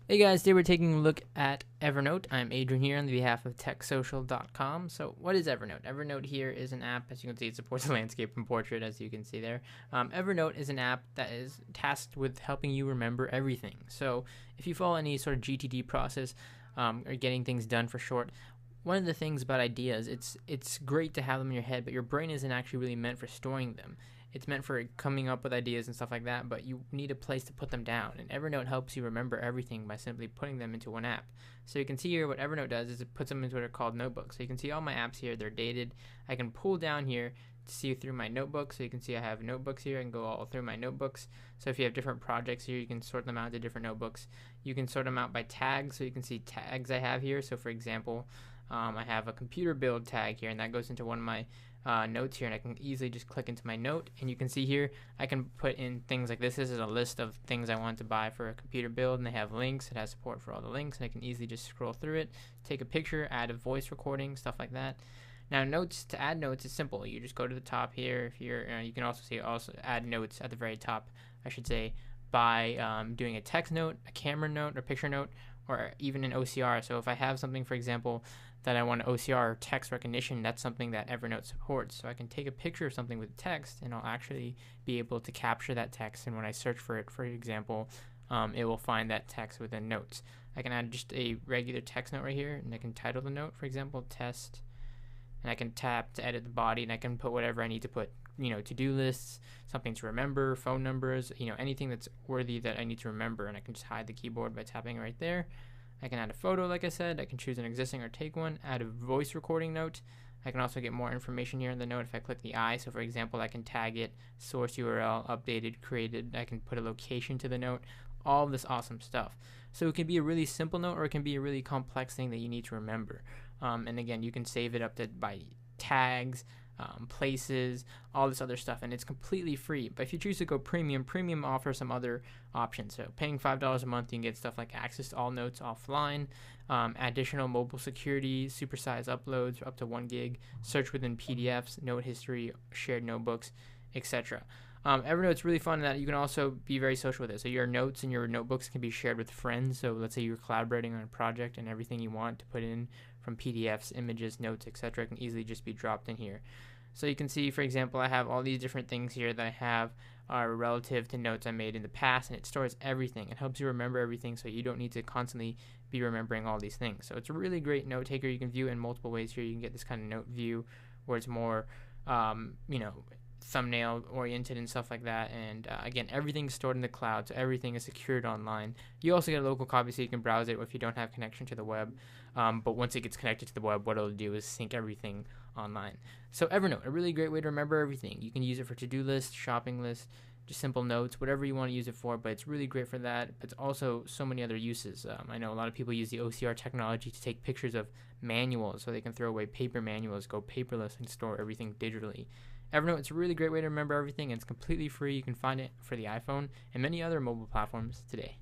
Hey guys, today we're taking a look at Evernote. I'm Adrian here on behalf of TechSocial.com. So what is Evernote? Evernote here is an app. As you can see, it supports the landscape and portrait, as you can see there. Evernote is an app that is tasked with helping you remember everything. So if you follow any sort of GTD process or getting things done for short, one of the things about ideas, it's great to have them in your head, but your brain isn't actually really meant for storing them. It's meant for coming up with ideas and stuff like that, but you need a place to put them down. And Evernote helps you remember everything by simply putting them into one app. So you can see here what Evernote does is it puts them into what are called notebooks. So you can see all my apps here, they're dated. I can pull down here to see through my notebook. So you can see I have notebooks here. I can go all through my notebooks. So if you have different projects here, you can sort them out into different notebooks. You can sort them out by tags. So you can see tags I have here. So for example, I have a computer build tag here, and that goes into one of my notes here, and I can easily just click into my note, and you can see here I can put in things like this. This is a list of things I want to buy for a computer build, and they have links. It has support for all the links, and I can easily just scroll through it, take a picture, add a voice recording, stuff like that. Now notes, to add notes is simple. You just go to the top here. If you're you can also see add notes at the very top, I should say, by doing a text note, a camera note, or picture note, or even an OCR. So if I have something, for example, that I want OCR or text recognition, that's something that Evernote supports. So I can take a picture of something with text, and I'll actually be able to capture that text. And when I search for it, for example, it will find that text within notes. I can add just a regular text note right here, and I can title the note, for example, test. And I can tap to edit the body, and I can put whatever I need to put. To-do lists, something to remember, phone numbers, anything that's worthy that I need to remember. And I can just hide the keyboard by tapping right there. I can add a photo, like I said. I can choose an existing or take one. Add a voice recording note. I can also get more information here in the note if I click the I. So for example, I can tag it, source URL, updated, created. I can put a location to the note. All of this awesome stuff. So it can be a really simple note, or it can be a really complex thing that you need to remember. And again, you can save it up to by tags, places, all this other stuff, and it's completely free. But if you choose to go premium offers some other options. So paying $5 a month, you can get stuff like access to all notes offline, additional mobile security, supersized uploads up to 1 gig, search within PDFs, note history, shared notebooks, etc. Evernote's really fun in that you can also be very social with it. So your notes and your notebooks can be shared with friends. So let's say you're collaborating on a project, and everything you want to put in from PDFs, images, notes, etc. can easily just be dropped in here. So you can see, for example, I have all these different things here that I have are relative to notes I made in the past, and it stores everything. It helps you remember everything, so you don't need to constantly be remembering all these things. So it's a really great note taker. You can view it in multiple ways here. You can get this kind of note view where it's more, thumbnail oriented and stuff like that. And again, everything's stored in the cloud, so everything is secured online. You also get a local copy so you can browse it if you don't have connection to the web. But once it gets connected to the web, what it'll do is sync everything online. So Evernote, a really great way to remember everything. You can use it for to-do lists, shopping lists, just simple notes, whatever you want to use it for, but it's really great for that. It's also so many other uses. I know a lot of people use the OCR technology to take pictures of manuals so they can throw away paper manuals, go paperless, and store everything digitally. Evernote, it's a really great way to remember everything, and it's completely free. You can find it for the iPhone and many other mobile platforms today.